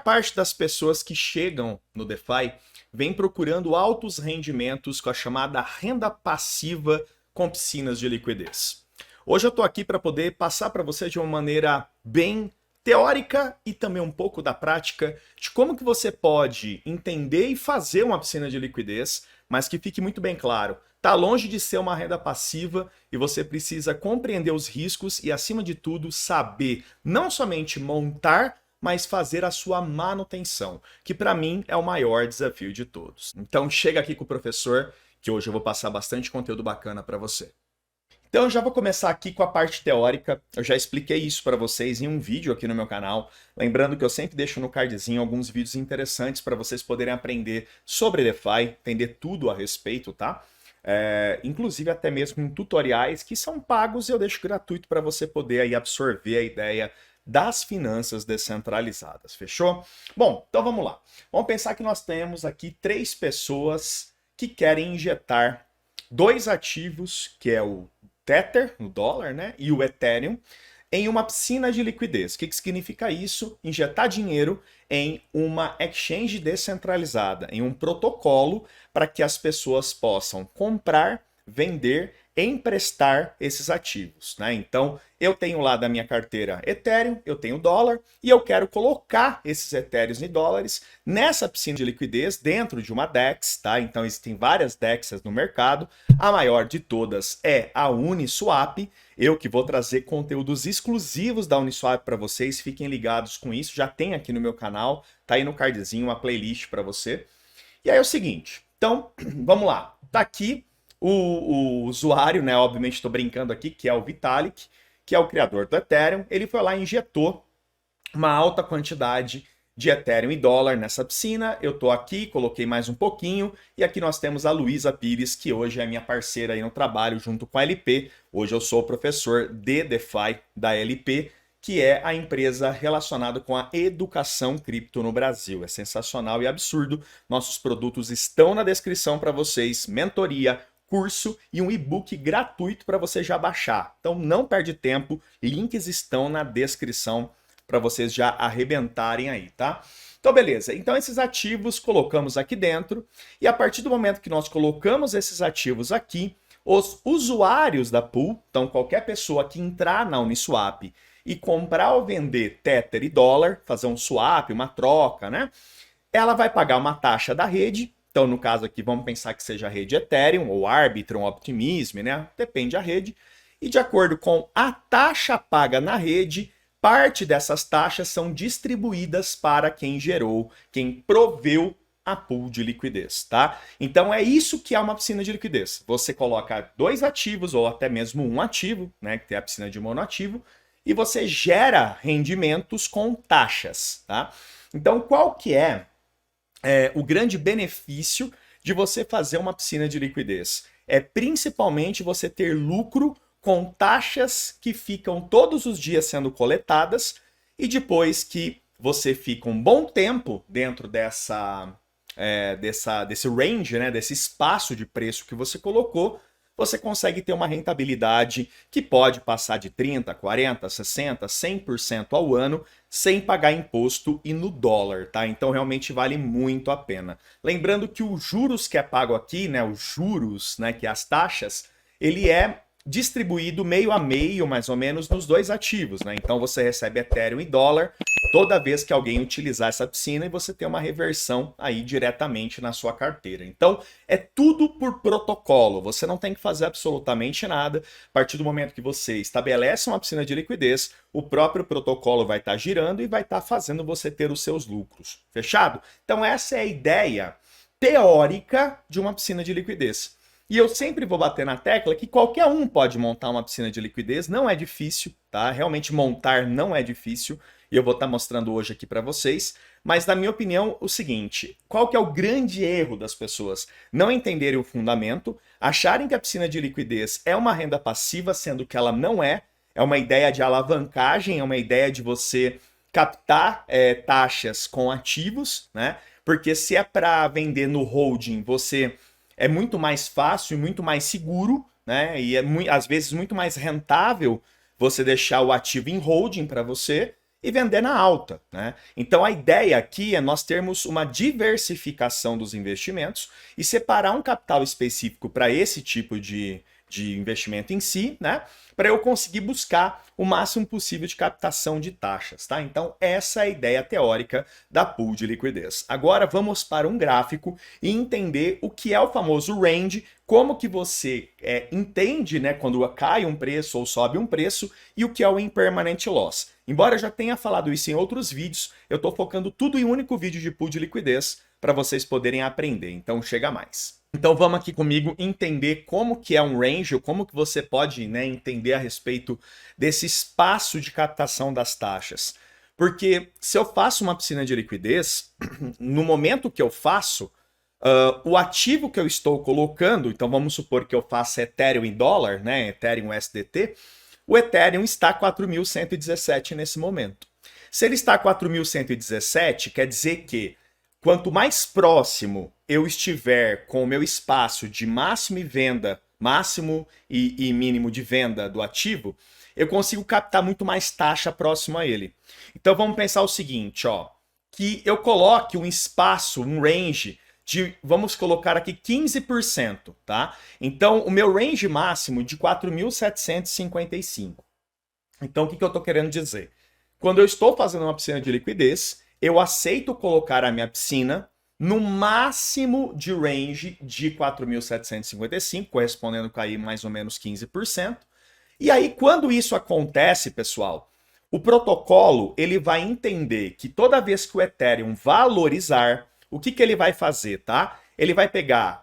parte das pessoas que chegam no DeFi vem procurando altos rendimentos com a chamada renda passiva com piscinas de liquidez. Hoje eu estou aqui para poder passar para você de uma maneira bem teórica e também um pouco da prática de como que você pode entender e fazer uma piscina de liquidez, mas que fique muito bem claro, está longe de ser uma renda passiva e você precisa compreender os riscos e, acima de tudo, saber não somente montar, mas fazer a sua manutenção, que para mim é o maior desafio de todos. Então chega aqui com o professor, que hoje eu vou passar bastante conteúdo bacana para você. Então eu já vou começar aqui com a parte teórica, eu já expliquei isso para vocês em um vídeo aqui no meu canal, lembrando que eu sempre deixo no cardzinho alguns vídeos interessantes para vocês poderem aprender sobre DeFi, entender tudo a respeito, tá? Inclusive até mesmo em tutoriais que são pagos e eu deixo gratuito para você poder aí absorver a ideia das finanças descentralizadas, fechou? Bom, então vamos lá. Vamos pensar que nós temos aqui 3 pessoas que querem injetar 2 ativos, que é o Tether, o dólar, né, e o Ethereum, em uma piscina de liquidez. O que significa isso? Injetar dinheiro em uma exchange descentralizada, em um protocolo para que as pessoas possam comprar, vender, emprestar esses ativos, né? Então, eu tenho lá da minha carteira Ethereum, eu tenho dólar e eu quero colocar esses Ethereums e dólares nessa piscina de liquidez dentro de uma DEX, tá? Então, existem várias DEXs no mercado. A maior de todas é a Uniswap. Eu que vou trazer conteúdos exclusivos da Uniswap para vocês, fiquem ligados com isso. Já tem aqui no meu canal, tá aí no cardzinho uma playlist para você. E aí é o seguinte, então, vamos lá. Tá aqui o usuário, né? Obviamente estou brincando aqui, que é o Vitalik, que é o criador do Ethereum. Ele foi lá e injetou uma alta quantidade de Ethereum e dólar nessa piscina. Eu estou aqui, coloquei mais um pouquinho. E aqui nós temos a Luísa Pires, que hoje é minha parceira aí no trabalho junto com a LP. Hoje eu sou professor de DeFi da LP, que é a empresa relacionada com a educação cripto no Brasil. É sensacional e absurdo. Nossos produtos estão na descrição para vocês. Mentoria, curso e um e-book gratuito para você já baixar. Então não perde tempo, links estão na descrição para vocês já arrebentarem aí, tá? Então beleza, então esses ativos colocamos aqui dentro e a partir do momento que nós colocamos esses ativos aqui, os usuários da pool, então qualquer pessoa que entrar na Uniswap e comprar ou vender Tether e dólar, fazer um swap, uma troca, né? Ela vai pagar uma taxa da rede. Então, no caso aqui, vamos pensar que seja a rede Ethereum, ou Arbitrum, Optimism, né? Depende da rede. E de acordo com a taxa paga na rede, parte dessas taxas são distribuídas para quem gerou, quem proveu a pool de liquidez, tá? Então, é isso que é uma piscina de liquidez. Você coloca 2 ativos, ou até mesmo um ativo, né? Que tem a piscina de monoativo, e você gera rendimentos com taxas, tá? Então, qual que é o grande benefício de você fazer uma piscina de liquidez? É principalmente você ter lucro com taxas que ficam todos os dias sendo coletadas e depois que você fica um bom tempo dentro desse range, né, desse espaço de preço que você colocou, você consegue ter uma rentabilidade que pode passar de 30%, 40%, 60%, 100% ao ano sem pagar imposto e no dólar, tá? Então realmente vale muito a pena. Lembrando que os juros que é pago aqui, né, os juros, né, que é as taxas, ele é distribuído meio a meio, mais ou menos, nos 2 ativos, né? Então você recebe Ethereum e dólar toda vez que alguém utilizar essa piscina e você tem uma reversão aí diretamente na sua carteira. Então é tudo por protocolo, você não tem que fazer absolutamente nada. A partir do momento que você estabelece uma piscina de liquidez, o próprio protocolo vai estar girando e vai estar fazendo você ter os seus lucros. Fechado? Então essa é a ideia teórica de uma piscina de liquidez. E eu sempre vou bater na tecla que qualquer um pode montar uma piscina de liquidez, não é difícil, tá? Realmente montar não é difícil, e eu vou estar mostrando hoje aqui para vocês. Mas na minha opinião, o seguinte, qual que é o grande erro das pessoas? Não entenderem o fundamento, acharem que a piscina de liquidez é uma renda passiva, sendo que ela não é. É uma ideia de alavancagem, é uma ideia de você captar taxas com ativos, né? Porque se é para vender no holding, você é muito mais fácil e muito mais seguro, né? E é às vezes muito mais rentável você deixar o ativo em holding para você e vender na alta, né? Então a ideia aqui é nós termos uma diversificação dos investimentos e separar um capital específico para esse tipo de investimento em si, né? Para eu conseguir buscar o máximo possível de captação de taxas, tá? Então essa é a ideia teórica da pool de liquidez. Agora vamos para um gráfico e entender o que é o famoso range, como que você entende, né, quando cai um preço ou sobe um preço, e o que é o impermanent loss. Embora eu já tenha falado isso em outros vídeos, eu estou focando tudo em um único vídeo de pool de liquidez para vocês poderem aprender, então chega mais. Então vamos aqui comigo entender como que é um range, ou como que você pode, né, entender a respeito desse espaço de captação das taxas. Porque se eu faço uma piscina de liquidez, no momento que eu faço, o ativo que eu estou colocando, então vamos supor que eu faça Ethereum em dólar, né, Ethereum USDT, o Ethereum está 4.117 nesse momento. Se ele está 4.117, quer dizer que quanto mais próximo eu estiver com o meu espaço de máximo e venda, máximo e mínimo de venda do ativo, eu consigo captar muito mais taxa próximo a ele. Então vamos pensar o seguinte, ó, que eu coloque um espaço, um range de, vamos colocar aqui 15%, tá? Então o meu range máximo de 4.755. Então o que eu estou querendo dizer? Quando eu estou fazendo uma piscina de liquidez, eu aceito colocar a minha piscina no máximo de range de 4.755, correspondendo a aí mais ou menos 15%. E aí, quando isso acontece, pessoal, o protocolo ele vai entender que toda vez que o Ethereum valorizar, o que ele vai fazer, tá? Ele vai pegar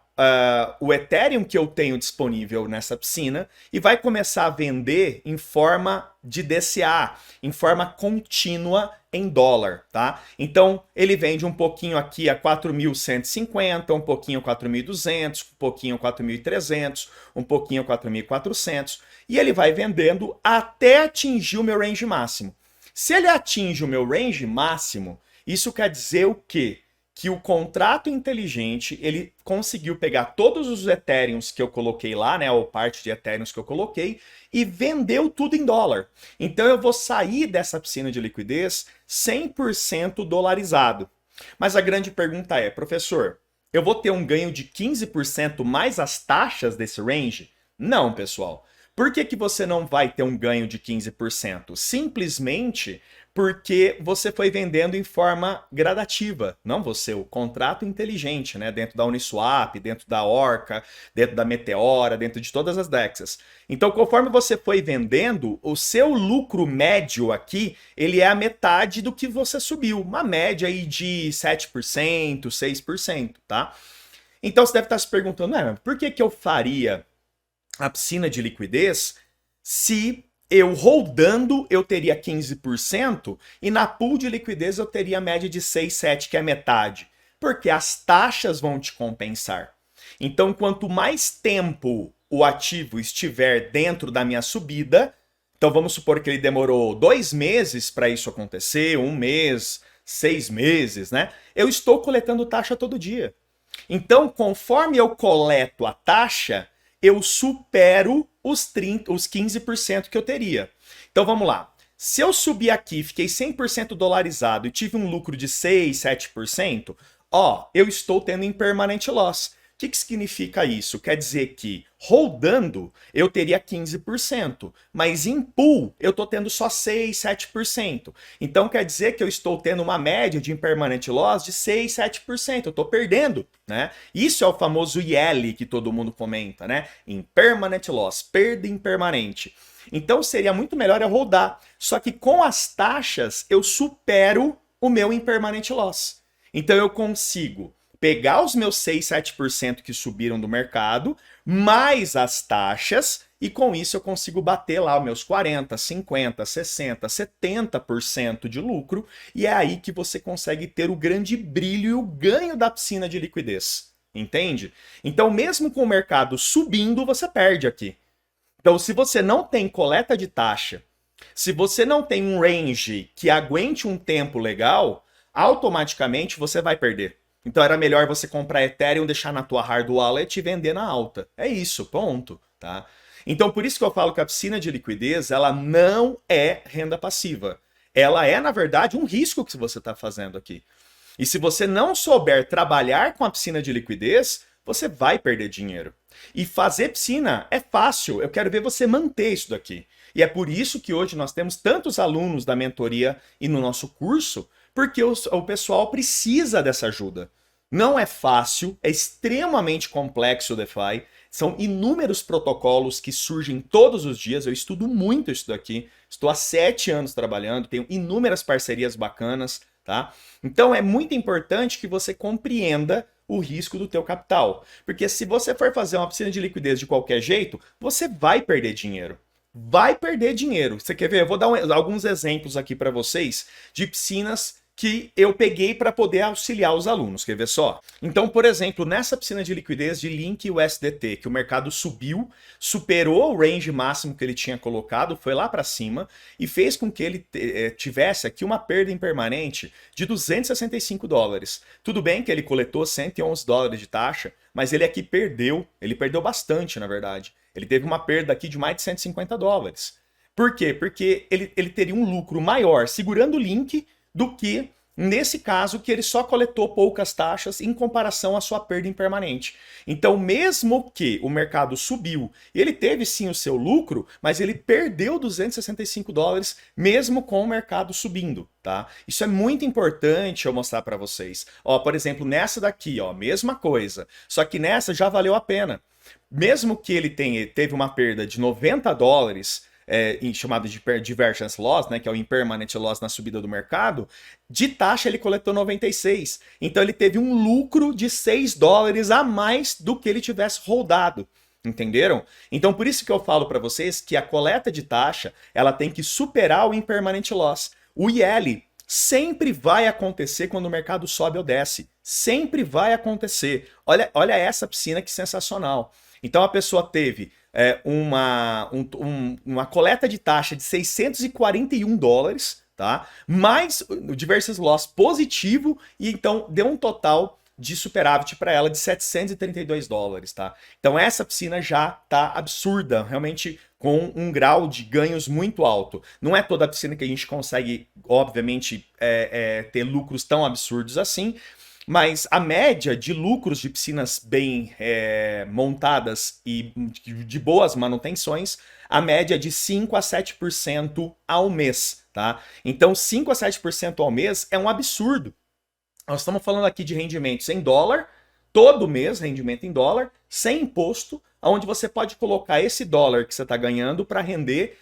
o Ethereum que eu tenho disponível nessa piscina e vai começar a vender em forma de DCA, em forma contínua em dólar, tá? Então, ele vende um pouquinho aqui a 4.150, um pouquinho a 4.200, um pouquinho a 4.300, um pouquinho a 4.400, e ele vai vendendo até atingir o meu range máximo. Se ele atinge o meu range máximo, isso quer dizer o quê? Que o contrato inteligente, ele conseguiu pegar todos os Ethereums que eu coloquei lá, né, ou parte de Ethereums que eu coloquei, e vendeu tudo em dólar. Então eu vou sair dessa piscina de liquidez 100% dolarizado. Mas a grande pergunta é, professor, eu vou ter um ganho de 15% mais as taxas desse range? Não, pessoal. Por que você não vai ter um ganho de 15%? Simplesmente porque você foi vendendo em forma gradativa, não você, o contrato inteligente, né? Dentro da Uniswap, dentro da Orca, dentro da Meteora, dentro de todas as DEXs. Então, conforme você foi vendendo, o seu lucro médio aqui, ele é a metade do que você subiu, uma média aí de 7%, 6%, tá? Então, você deve estar se perguntando, por que eu faria a piscina de liquidez se eu holdando eu teria 15% e na pool de liquidez eu teria a média de 6, 7, que é metade? Porque as taxas vão te compensar. Então, quanto mais tempo o ativo estiver dentro da minha subida, então vamos supor que ele demorou 2 meses para isso acontecer, 1 mês, 6 meses, né? Eu estou coletando taxa todo dia. Então, conforme eu coleto a taxa, eu supero os 15% que eu teria. Então vamos lá. Se eu subir aqui, fiquei 100% dolarizado e tive um lucro de 6, 7%, eu estou tendo impermanent loss. O que significa isso? Quer dizer que, holdando, eu teria 15%, mas em pool, eu estou tendo só 6, 7%. Então, quer dizer que eu estou tendo uma média de impermanent loss de 6, 7%. Eu estou perdendo, né? Isso é o famoso IL que todo mundo comenta, né? Impermanent loss, perda impermanente. Então, seria muito melhor eu holdar. Só que com as taxas, eu supero o meu impermanent loss. Então, eu consigo pegar os meus 6, 7% que subiram do mercado, mais as taxas, e com isso eu consigo bater lá os meus 40, 50, 60, 70% de lucro, e é aí que você consegue ter o grande brilho e o ganho da piscina de liquidez. Entende? Então, mesmo com o mercado subindo, você perde aqui. Então, se você não tem coleta de taxa, se você não tem um range que aguente um tempo legal, automaticamente você vai perder. Então era melhor você comprar Ethereum, deixar na tua hard wallet e vender na alta. É isso, ponto, tá? Então por isso que eu falo que a piscina de liquidez, ela não é renda passiva. ela é, na verdade, um risco que você está fazendo aqui. E se você não souber trabalhar com a piscina de liquidez, você vai perder dinheiro. E fazer piscina é fácil, eu quero ver você manter isso daqui. E é por isso que hoje nós temos tantos alunos da mentoria e no nosso curso, porque o pessoal precisa dessa ajuda. Não é fácil, é extremamente complexo o DeFi, são inúmeros protocolos que surgem todos os dias, eu estudo muito isso daqui, estou há 7 anos trabalhando, tenho inúmeras parcerias bacanas, tá? Então é muito importante que você compreenda o risco do teu capital, porque se você for fazer uma piscina de liquidez de qualquer jeito, você vai perder dinheiro. Vai perder dinheiro. Você quer ver? Eu vou dar alguns exemplos aqui para vocês de piscinas que eu peguei para poder auxiliar os alunos. Quer ver só? Então, por exemplo, nessa piscina de liquidez de Link USDT, que o mercado subiu, superou o range máximo que ele tinha colocado, foi lá para cima e fez com que ele tivesse aqui uma perda impermanente de 265 dólares. Tudo bem que ele coletou 111 dólares de taxa, mas ele aqui perdeu, ele perdeu bastante, na verdade. Ele teve uma perda aqui de mais de 150 dólares. Por quê? Porque ele teria um lucro maior segurando o Link do que nesse caso que ele só coletou poucas taxas em comparação à sua perda impermanente. Então, mesmo que o mercado subiu, ele teve sim o seu lucro, mas ele perdeu 265 dólares mesmo com o mercado subindo, tá? Isso é muito importante eu mostrar para vocês. Ó, por exemplo, nessa daqui, ó, mesma coisa, só que nessa já valeu a pena. Mesmo que ele teve uma perda de 90 dólares, chamado de divergence loss, né, que é o impermanent loss na subida do mercado, de taxa ele coletou 96. Então ele teve um lucro de 6 dólares a mais do que ele tivesse rodado. Entenderam? Então por isso que eu falo para vocês que a coleta de taxa ela tem que superar o impermanent loss. O IL sempre vai acontecer quando o mercado sobe ou desce. Sempre vai acontecer. Olha essa piscina que sensacional. Então a pessoa teve uma coleta de taxa de 641 dólares, tá? Mais o Diversus Loss positivo, e então deu um total de superávit para ela de 732 dólares, tá? Então essa piscina já tá absurda, realmente com um grau de ganhos muito alto. Não é toda a piscina que a gente consegue, obviamente, ter lucros tão absurdos assim, mas a média de lucros de piscinas bem montadas e de boas manutenções, a média é de 5 a 7% ao mês, tá? Então 5 a 7% ao mês é um absurdo. Nós estamos falando aqui de rendimentos em dólar, todo mês rendimento em dólar, sem imposto, onde você pode colocar esse dólar que você está ganhando para render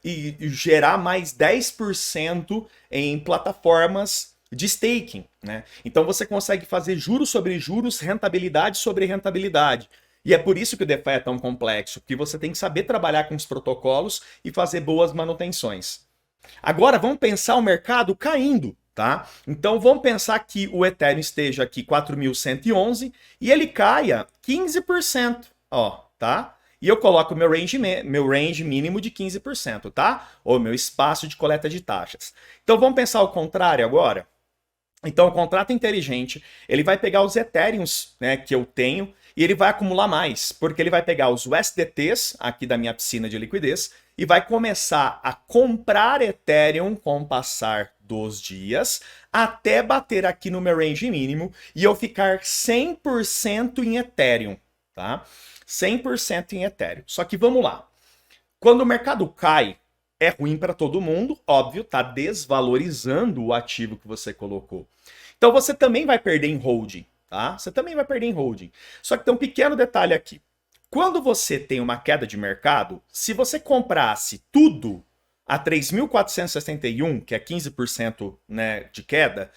e gerar mais 10% em plataformas de staking, né? Então você consegue fazer juros sobre juros, rentabilidade sobre rentabilidade. E é por isso que o DeFi é tão complexo, porque você tem que saber trabalhar com os protocolos e fazer boas manutenções. Agora vamos pensar o mercado caindo, tá? Então vamos pensar que o Ethereum esteja aqui 4.111 e ele caia 15%, ó, tá? E eu coloco meu range mínimo de 15%, tá? Ou meu espaço de coleta de taxas. Então vamos pensar o contrário agora? Então o contrato inteligente, ele vai pegar os Ethereums, né, que eu tenho e ele vai acumular mais, porque ele vai pegar os USDTs aqui da minha piscina de liquidez e vai começar a comprar Ethereum com o passar dos dias até bater aqui no meu range mínimo e eu ficar 100% em Ethereum, tá? 100% em Ethereum. Só que vamos lá. Quando o mercado cai, é ruim para todo mundo, óbvio, tá desvalorizando o ativo que você colocou. Então você também vai perder em holding, tá? Você também vai perder em holding. Só que tem um pequeno detalhe aqui. Quando você tem uma queda de mercado, se você comprasse tudo a 3.461, que é 15%, né, de queda,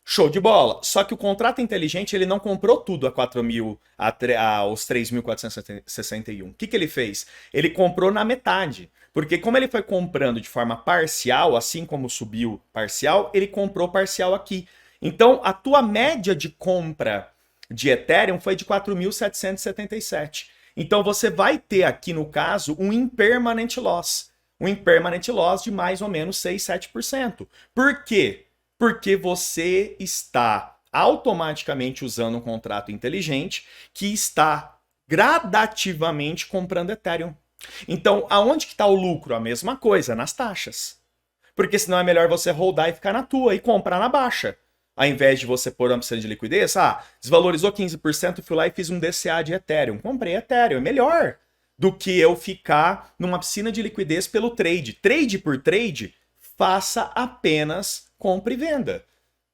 show de bola. Só que o contrato inteligente, ele não comprou tudo a 4.000, aos 3.461. O que ele fez? Ele comprou na metade. Porque como ele foi comprando de forma parcial, assim como subiu parcial, ele comprou parcial aqui. Então, a tua média de compra de Ethereum foi de 4.777. Então, você vai ter aqui, no caso, um impermanent loss. Um impermanent loss de mais ou menos 6, 7%. Por quê? Porque você está automaticamente usando um contrato inteligente que está gradativamente comprando Ethereum. Então, aonde que está o lucro? A mesma coisa, nas taxas. Porque senão é melhor você holdar e ficar na tua e comprar na baixa. Ao invés de você pôr uma piscina de liquidez, desvalorizou 15%, fui lá e fiz um DCA de Ethereum. Comprei Ethereum, é melhor do que eu ficar numa piscina de liquidez pelo trade. Trade por trade, faça apenas compra e venda.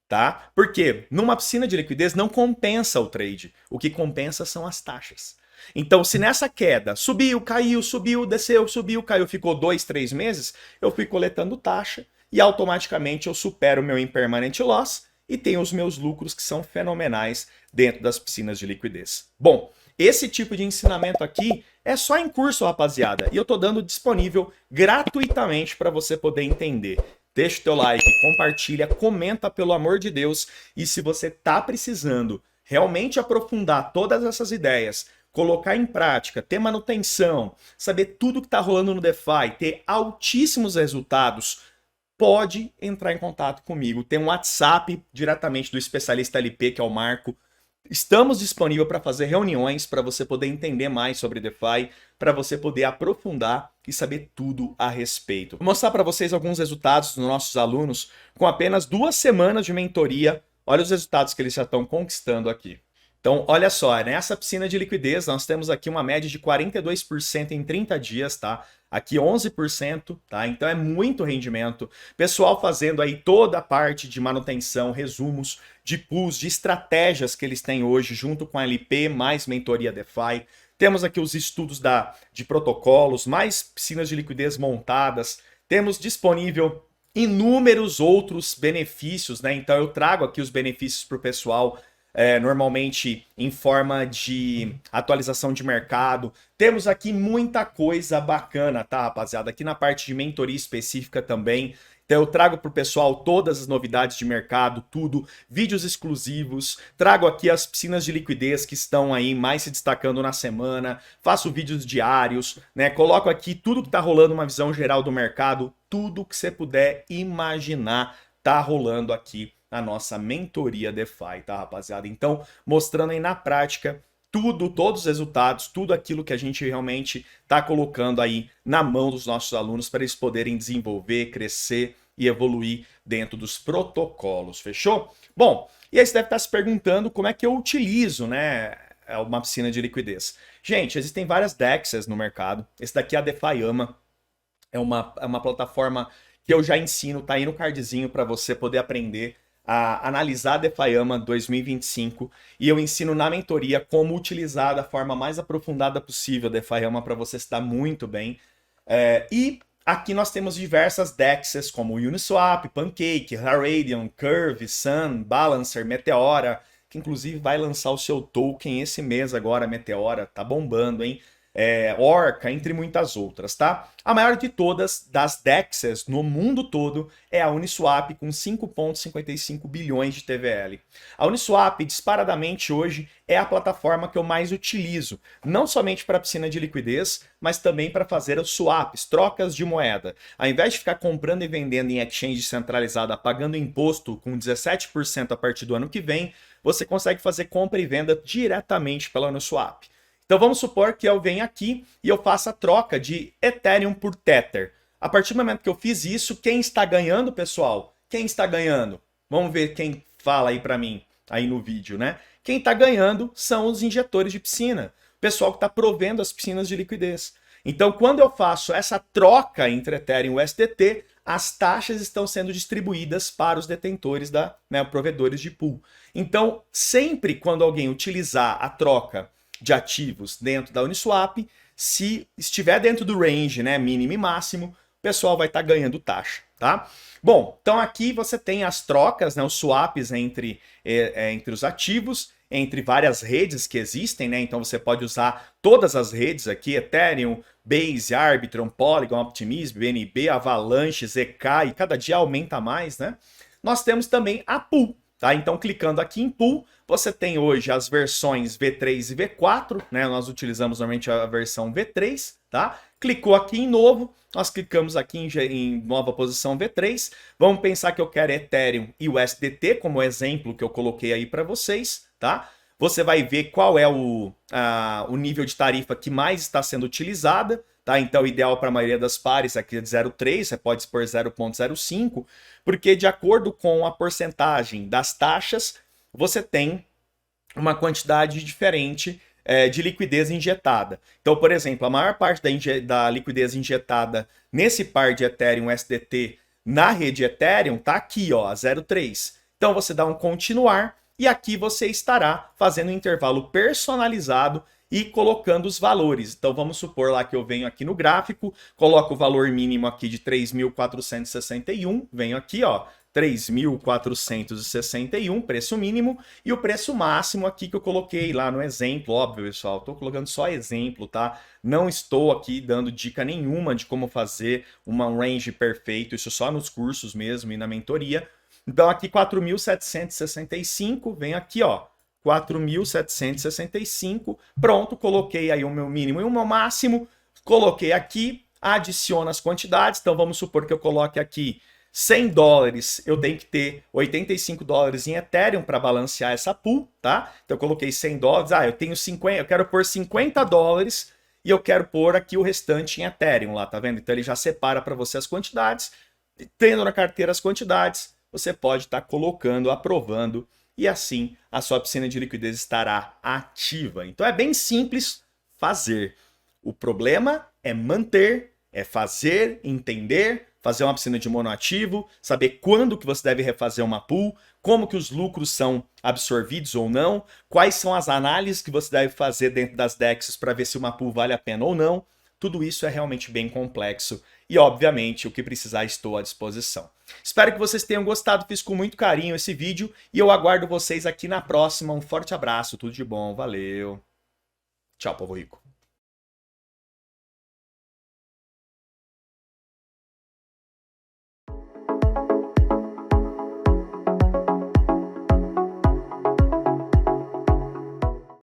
Tá? Porque numa piscina de liquidez não compensa o trade. O que compensa são as taxas. Então, se nessa queda subiu, caiu, subiu, desceu, subiu, caiu, ficou 2, 3 meses, eu fui coletando taxa e automaticamente eu supero o meu impermanent loss e tenho os meus lucros que são fenomenais dentro das piscinas de liquidez. Bom, esse tipo de ensinamento aqui é só em curso, rapaziada, e eu tô dando disponível gratuitamente para você poder entender. Deixa o teu like, compartilha, comenta pelo amor de Deus, e se você tá precisando realmente aprofundar todas essas ideias, colocar em prática, ter manutenção, saber tudo que está rolando no DeFi, ter altíssimos resultados, pode entrar em contato comigo. Tem um WhatsApp diretamente do especialista LP, que é o Marco. Estamos disponíveis para fazer reuniões para você poder entender mais sobre DeFi, para você poder aprofundar e saber tudo a respeito. Vou mostrar para vocês alguns resultados dos nossos alunos com apenas 2 semanas de mentoria. Olha os resultados que eles já estão conquistando aqui. Então, olha só, nessa piscina de liquidez, nós temos aqui uma média de 42% em 30 dias, tá? Aqui 11%, tá? Então é muito rendimento. Pessoal fazendo aí toda a parte de manutenção, resumos de pools, de estratégias que eles têm hoje, junto com a LP, mais mentoria DeFi. Temos aqui os estudos de protocolos, mais piscinas de liquidez montadas. Temos disponível inúmeros outros benefícios, né? Então eu trago aqui os benefícios para o pessoal, normalmente em forma de atualização de mercado. Temos aqui muita coisa bacana, tá, rapaziada? Aqui na parte de mentoria específica também. Então eu trago para o pessoal todas as novidades de mercado, tudo, vídeos exclusivos, trago aqui as piscinas de liquidez que estão aí mais se destacando na semana, faço vídeos diários, né? Coloco aqui tudo que está rolando, uma visão geral do mercado, tudo que você puder imaginar tá rolando aqui na nossa mentoria DeFi, tá, rapaziada? Então, mostrando aí na prática tudo, todos os resultados, tudo aquilo que a gente realmente está colocando aí na mão dos nossos alunos para eles poderem desenvolver, crescer e evoluir dentro dos protocolos, fechou? Bom, e aí você deve estar se perguntando como é que eu utilizo, né, uma piscina de liquidez. Gente, existem várias DEXs no mercado. Esse daqui é a DeFiama, é uma plataforma que eu já ensino, tá aí no cardzinho para você poder aprender a analisar a DeFiama 2025 e eu ensino na mentoria como utilizar da forma mais aprofundada possível a DeFiama para você se dar muito bem. E aqui nós temos diversas DEXs como Uniswap, Pancake, Radium, Curve, Sun, Balancer, Meteora, que inclusive vai lançar o seu token esse mês agora, Meteora, tá bombando, hein? Orca, entre muitas outras, tá? A maior de todas das DEXs no mundo todo é a Uniswap, com 5,55 bilhões de TVL. A Uniswap, disparadamente hoje, é a plataforma que eu mais utilizo, não somente para piscina de liquidez, mas também para fazer os swaps, trocas de moeda. Ao invés de ficar comprando e vendendo em exchange centralizada, pagando imposto com 17% a partir do ano que vem, você consegue fazer compra e venda diretamente pela Uniswap. Então vamos supor que eu venha aqui e eu faça a troca de Ethereum por Tether. A partir do momento que eu fiz isso, quem está ganhando, pessoal? Quem está ganhando? Vamos ver quem fala aí para mim, aí no vídeo, né? Quem está ganhando são os injetores de piscina, o pessoal que está provendo as piscinas de liquidez. Então quando eu faço essa troca entre Ethereum e USDT, as taxas estão sendo distribuídas para os detentores, provedores de pool. Então sempre quando alguém utilizar a troca de ativos dentro da Uniswap, se estiver dentro do range, né, mínimo e máximo, o pessoal vai estar ganhando taxa, tá? Bom, então aqui você tem as trocas, né, os swaps entre os ativos, entre várias redes que existem, né? Então você pode usar todas as redes aqui, Ethereum, Base, Arbitrum, Polygon, Optimism, BNB, Avalanche, ZK, e cada dia aumenta mais, né? Nós temos também a Pool. Tá? Então, clicando aqui em Pool, você tem hoje as versões V3 e V4, né? Nós utilizamos normalmente a versão V3, tá? Clicou aqui em novo, nós clicamos aqui em nova posição V3. Vamos pensar que eu quero Ethereum e USDT como exemplo que eu coloquei aí para vocês, tá? Você vai ver qual é o nível de tarifa que mais está sendo utilizada, tá? Então, o ideal para a maioria das pares aqui é de 0,3, você pode expor 0,05, porque de acordo com a porcentagem das taxas, você tem uma quantidade diferente de liquidez injetada. Então, por exemplo, a maior parte da liquidez injetada nesse par de Ethereum USDT na rede Ethereum está aqui, ó, 0,3. Então, você dá um continuar e aqui você estará fazendo um intervalo personalizado e colocando os valores. Então, vamos supor lá que eu venho aqui no gráfico, coloco o valor mínimo aqui de 3.461, venho aqui, ó, 3.461, preço mínimo, e o preço máximo aqui que eu coloquei lá no exemplo, óbvio, pessoal, estou colocando só exemplo, tá? Não estou aqui dando dica nenhuma de como fazer um range perfeito, isso só nos cursos mesmo e na mentoria. Então aqui 4.765, vem aqui, ó, 4.765, pronto, coloquei aí o meu mínimo e o meu máximo, coloquei aqui, adiciono as quantidades, então vamos supor que eu coloque aqui $100, eu tenho que ter $85 em Ethereum para balancear essa pool, tá? Então eu coloquei $100, eu tenho 50, eu quero pôr $50 e eu quero pôr aqui o restante em Ethereum lá, tá vendo? Então ele já separa para você as quantidades, tendo na carteira as quantidades, você pode estar colocando, aprovando, e assim a sua piscina de liquidez estará ativa. Então é bem simples fazer. O problema é manter, é fazer, entender, fazer uma piscina de monoativo, saber quando que você deve refazer uma pool, como que os lucros são absorvidos ou não, quais são as análises que você deve fazer dentro das DEXs para ver se uma pool vale a pena ou não. Tudo isso é realmente bem complexo e, obviamente, o que precisar estou à disposição. Espero que vocês tenham gostado, fiz com muito carinho esse vídeo e eu aguardo vocês aqui na próxima. Um forte abraço, tudo de bom, valeu. Tchau, povo rico.